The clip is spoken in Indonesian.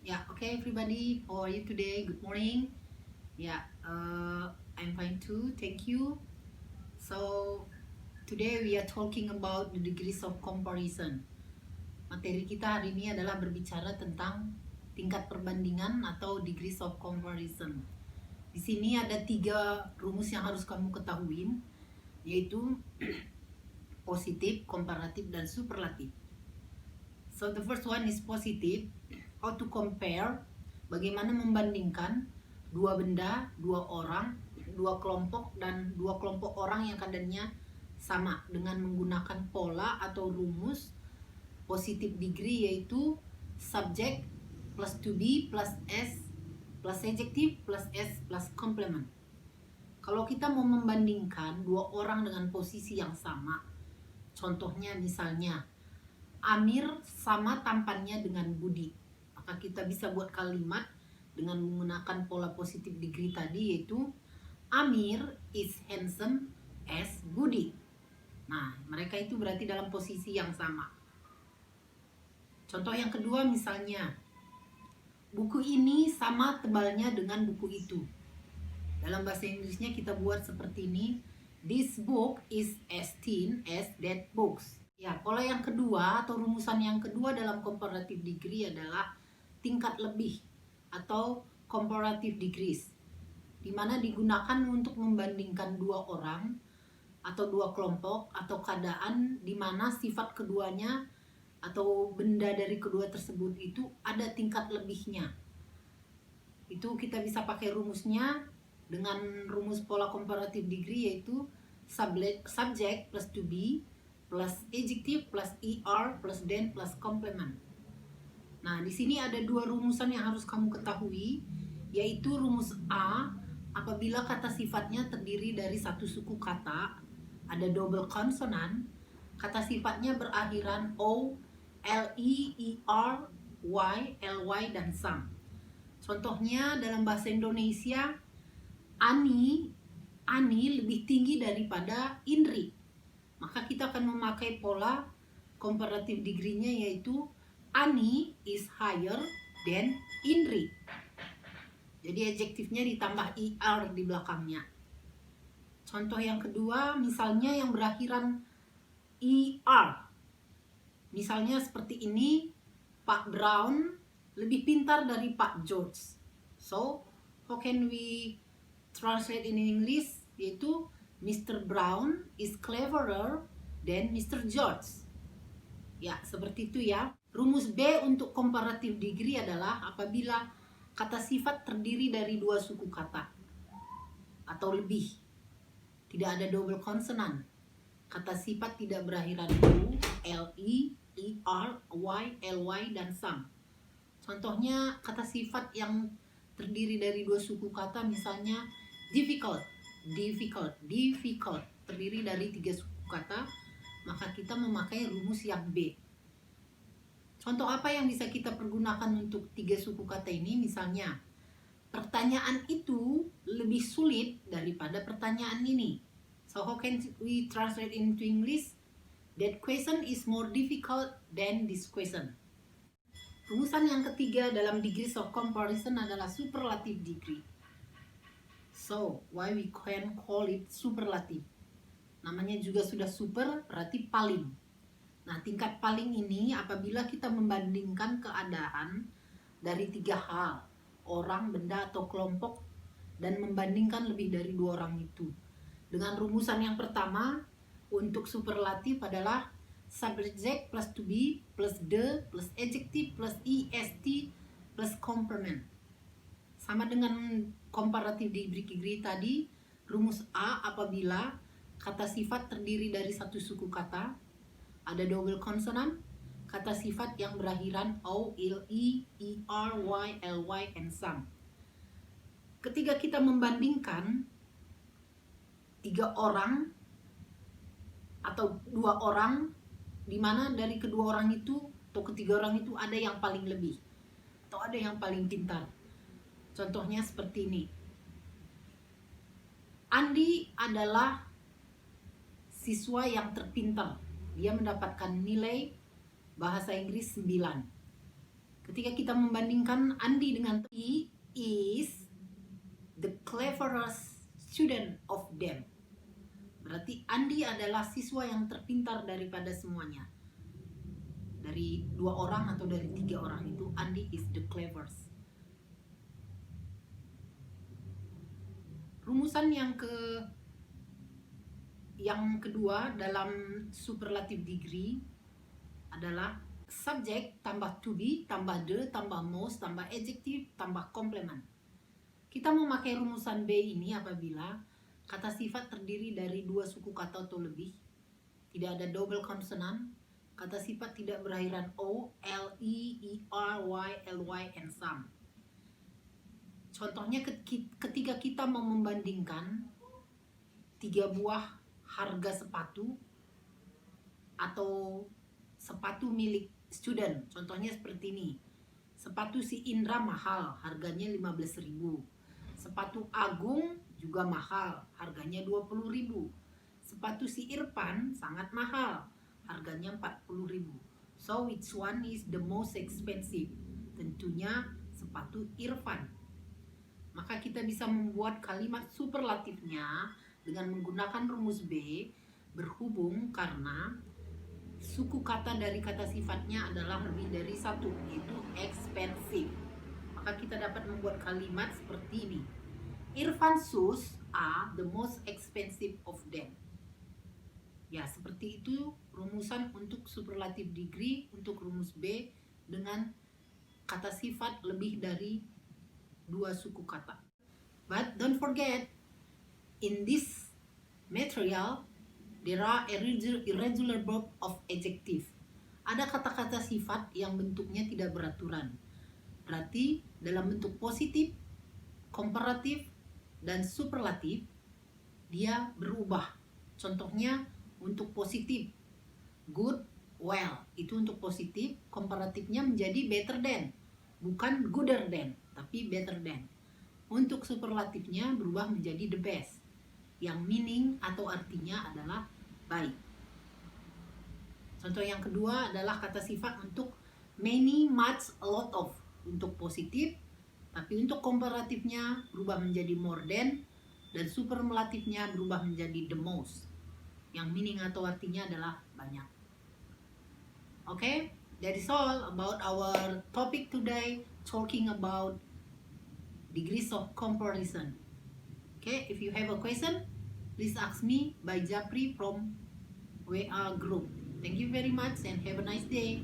Yeah, okay, everybody. How are you today? Good morning. Yeah, I'm fine too. Thank you. So, today we are talking about the degrees of comparison. Materi kita hari ini adalah berbicara tentang tingkat perbandingan atau degrees of comparison. Di sini ada 3 rumus yang harus kamu ketahui, yaitu positif, komparatif, dan superlatif. So, the first one is positive. How to compare, bagaimana membandingkan dua benda, dua orang, dua kelompok, dan dua kelompok orang yang kadarnya sama dengan menggunakan pola atau rumus positive degree, yaitu subject plus to be plus s plus adjective plus s plus complement. Kalau kita mau membandingkan dua orang dengan posisi yang sama, contohnya misalnya Amir sama tampannya dengan Budi, maka kita bisa buat kalimat dengan menggunakan pola positif degree tadi, yaitu Amir is handsome as Budi. Nah, mereka itu berarti dalam posisi yang sama. Contoh yang kedua misalnya, buku ini sama tebalnya dengan buku itu. Dalam bahasa Inggrisnya kita buat seperti ini, this book is as thin as that books. Ya, pola yang kedua atau rumusan yang kedua dalam comparative degree adalah tingkat lebih atau comparative degrees, di mana digunakan untuk membandingkan dua orang atau dua kelompok atau keadaan di mana sifat keduanya atau benda dari kedua tersebut itu ada tingkat lebihnya. Itu kita bisa pakai rumusnya dengan rumus pola comparative degree, yaitu subject plus to be plus adjective plus er plus then plus complement. Nah, di sini ada 2 rumusan yang harus kamu ketahui, yaitu rumus A apabila kata sifatnya terdiri dari satu suku kata, ada double konsonan, kata sifatnya berakhiran o, li, er, y, ly, dan sam. Contohnya dalam bahasa Indonesia, Ani lebih tinggi daripada Indri. Maka kita akan memakai pola comparative degree-nya, yaitu Ani is higher than Indri. Jadi adjektifnya ditambah er di belakangnya. Contoh yang kedua misalnya yang berakhiran er. Misalnya seperti ini, Pak Brown lebih pintar dari Pak George. So, how can we translate in English? Yaitu Mr. Brown is cleverer than Mr. George. Ya, seperti itu ya. Rumus B untuk comparative degree adalah apabila kata sifat terdiri dari 2 suku kata atau lebih. Tidak ada double konsonan. Kata sifat tidak berakhiran u, li, er, y, ly, dan sam. Contohnya kata sifat yang terdiri dari 2 suku kata, misalnya difficult terdiri dari 3 suku kata, maka kita memakai rumus yang B. Contoh apa yang bisa kita pergunakan untuk 3 suku kata ini? Misalnya, pertanyaan itu lebih sulit daripada pertanyaan ini. So how can we translate into English? That question is more difficult than this question. Rumusan yang ketiga dalam degrees of comparison adalah superlative degree. So, why we can call it superlative? Namanya juga sudah super, berarti paling. Nah, tingkat paling ini apabila kita membandingkan keadaan dari 3 hal, orang, benda, atau kelompok, dan membandingkan lebih dari 2 orang itu. Dengan rumusan yang pertama, untuk superlatif adalah subject plus to be plus the plus adjective plus est plus complement. Sama dengan comparative degree tadi, rumus A apabila kata sifat terdiri dari 1 suku kata, ada double konsonan, kata sifat yang berakhiran o, li, er, y, ly, and sam. Ketika kita membandingkan 3 orang atau 2 orang, di mana dari kedua orang itu atau ketiga orang itu ada yang paling lebih atau ada yang paling pintar. Contohnya seperti ini. Andi adalah siswa yang terpintar. Dia mendapatkan nilai bahasa Inggris 9. Ketika kita membandingkan Andi dengan he is the cleverest student of them. Berarti Andi adalah siswa yang terpintar daripada semuanya. Dari 2 orang atau dari 3 orang itu, Andi is the cleverest. Rumusan yang kedua dalam superlative degree adalah subject tambah to be tambah the tambah most tambah adjective tambah complement. Kita memakai rumusan B ini apabila kata sifat terdiri dari 2 suku kata atau lebih, tidak ada double consonant, kata sifat tidak berakhiran o, le, er, y, ly, and some. Contohnya ketika kita mau membandingkan 3 buah harga sepatu atau sepatu milik student. Contohnya seperti ini. Sepatu si Indra mahal, harganya 15.000. Sepatu Agung juga mahal, harganya 20.000. Sepatu si Irfan sangat mahal, harganya 40.000. So which one is the most expensive? Tentunya sepatu Irfan. Maka kita bisa membuat kalimat superlatifnya dengan menggunakan rumus B, berhubung karena suku kata dari kata sifatnya adalah lebih dari 1, yaitu expensive. Maka kita dapat membuat kalimat seperti ini. Irfan shoes are the most expensive of them. Ya, seperti itu rumusan untuk superlative degree untuk rumus B dengan kata sifat lebih dari 2 suku kata. But don't forget, in this material, there are irregular verb of adjective. Ada kata-kata sifat yang bentuknya tidak beraturan. Berarti dalam bentuk positif, komparatif, dan superlatif, dia berubah. Contohnya untuk positif, good, well, itu untuk positif. Komparatifnya menjadi better than, bukan gooder than, tapi better than. Untuk superlatifnya berubah menjadi the best, yang meaning atau artinya adalah baik. Contoh yang kedua adalah kata sifat untuk many, much, a lot of, untuk positif. Tapi untuk komparatifnya berubah menjadi more than, dan superlatifnya berubah menjadi the most, yang meaning atau artinya adalah banyak. Okay, that is all about our topic today, talking about degrees of comparison. Okay, if you have a question, please ask me by Japri from WA group. Thank you very much and have a nice day.